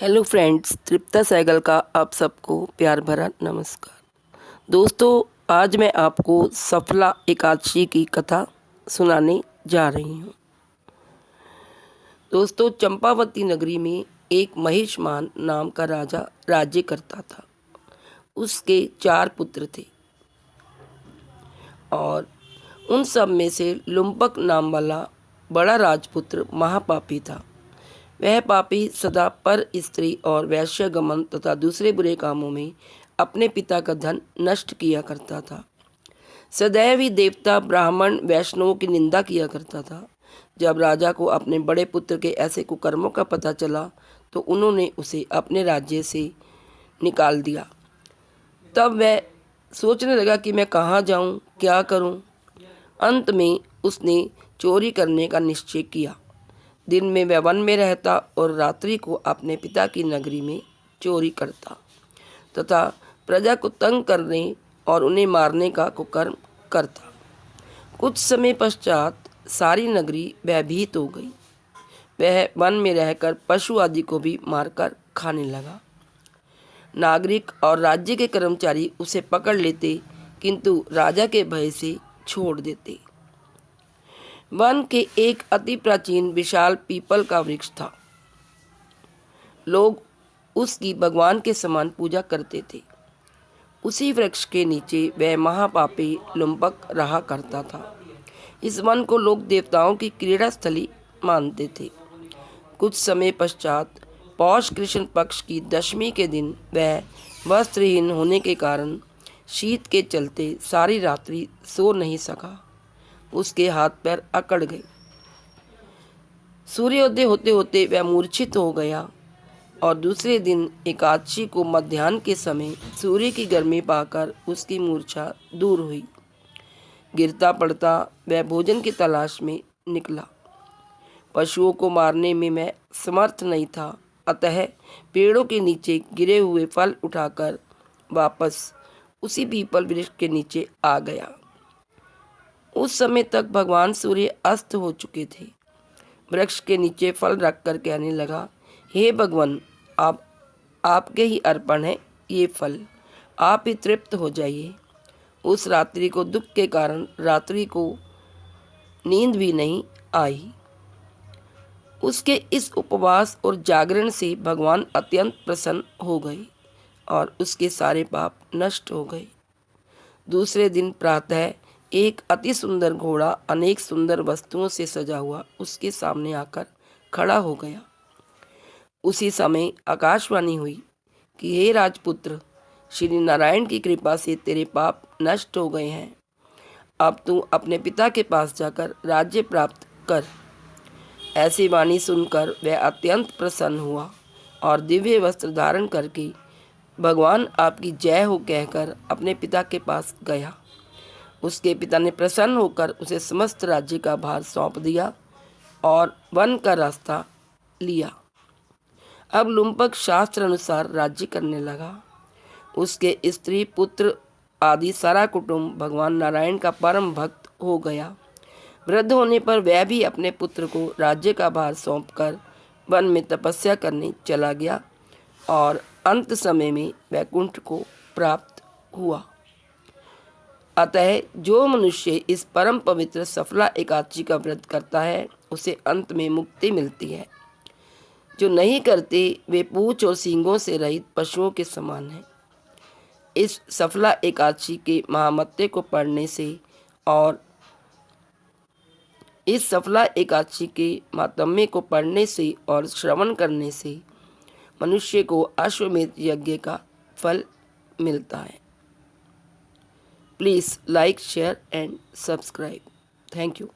Hello friends, तृप्ता सहगल का आप सबको प्यार भरा नमस्कार। दोस्तों, आज मैं आपको सफला एकादशी की कथा सुनाने जा रही हूँ। दोस्तों, चंपावती नगरी में एक महिषमान नाम का राजा राज्य करता था। उसके 4 पुत्र थे और उन सब में से लुम्पक नाम वाला बड़ा राजपुत्र महापापी था। वह पापी सदा पर स्त्री और वैश्यगमन तथा दूसरे बुरे कामों में अपने पिता का धन नष्ट किया करता था। सदैव ही देवता, ब्राह्मण, वैष्णवों की निंदा किया करता था। जब राजा को अपने बड़े पुत्र के ऐसे कुकर्मों का पता चला तो उन्होंने उसे अपने राज्य से निकाल दिया। तब वह सोचने लगा कि मैं कहाँ जाऊँ, क्या करूँ। अंत में उसने चोरी करने का निश्चय किया। दिन में वह वन में रहता और रात्रि को अपने पिता की नगरी में चोरी करता तथा प्रजा को तंग करने और उन्हें मारने का कुकर्म करता। कुछ समय पश्चात सारी नगरी भयभीत हो गई। वह वन में रहकर पशु आदि को भी मारकर खाने लगा। नागरिक और राज्य के कर्मचारी उसे पकड़ लेते, किंतु राजा के भय से छोड़ देते। वन के एक अति प्राचीन विशाल पीपल का वृक्ष था। लोग उसकी भगवान के समान पूजा करते थे। उसी वृक्ष के नीचे वह महापापी लुम्पक रहा करता था। इस वन को लोग देवताओं की क्रीड़ा स्थली मानते थे। कुछ समय पश्चात पौष कृष्ण पक्ष की दशमी के दिन वह वस्त्रहीन होने के कारण शीत के चलते सारी रात्रि सो नहीं सका। उसके हाथ पैर अकड़ गए। सूर्योदय होते होते वह मूर्छित हो गया और दूसरे दिन एकादशी को मध्याह्न के समय सूर्य की गर्मी पाकर उसकी मूर्छा दूर हुई। गिरता पड़ता वह भोजन की तलाश में निकला। पशुओं को मारने में मैं समर्थ नहीं था, अतः पेड़ों के नीचे गिरे हुए फल उठाकर वापस उसी पीपल वृक्ष के नीचे आ गया। उस समय तक भगवान सूर्य अस्त हो चुके थे। वृक्ष के नीचे फल रखकर कहने लगा, हे भगवान, आपके ही अर्पण है ये फल, आप ही तृप्त हो जाइए। उस रात्रि को दुख के कारण रात्रि को नींद भी नहीं आई। उसके इस उपवास और जागरण से भगवान अत्यंत प्रसन्न हो गए और उसके सारे पाप नष्ट हो गए। दूसरे दिन प्रातः एक अति सुंदर घोड़ा अनेक सुंदर वस्तुओं से सजा हुआ उसके सामने आकर खड़ा हो गया। उसी समय आकाशवाणी हुई कि हे राजपुत्र, श्री नारायण की कृपा से तेरे पाप नष्ट हो गए हैं। अब तू अपने पिता के पास जाकर राज्य प्राप्त कर। ऐसी वाणी सुनकर वह अत्यंत प्रसन्न हुआ और दिव्य वस्त्र धारण करके भगवान आपकी जय हो कहकर अपने पिता के पास गया। उसके पिता ने प्रसन्न होकर उसे समस्त राज्य का भार सौंप दिया और वन का रास्ता लिया। अब लुम्पक शास्त्र अनुसार राज्य करने लगा। उसके स्त्री, पुत्र आदि सारा कुटुंब भगवान नारायण का परम भक्त हो गया। वृद्ध होने पर वह भी अपने पुत्र को राज्य का भार सौंपकर वन में तपस्या करने चला गया और अंत समय में वैकुंठ को प्राप्त हुआ। अतः जो मनुष्य इस परम पवित्र सफला एकादशी का व्रत करता है उसे अंत में मुक्ति मिलती है। जो नहीं करते वे पूंछ और सींगों से रहित पशुओं के समान हैं। इस सफला एकादशी के महामत्य को पढ़ने से और इस सफला एकादशी के महात्म्य को पढ़ने से और श्रवण करने से मनुष्य को अश्वमेध यज्ञ का फल मिलता है। Please like, share and subscribe. Thank you.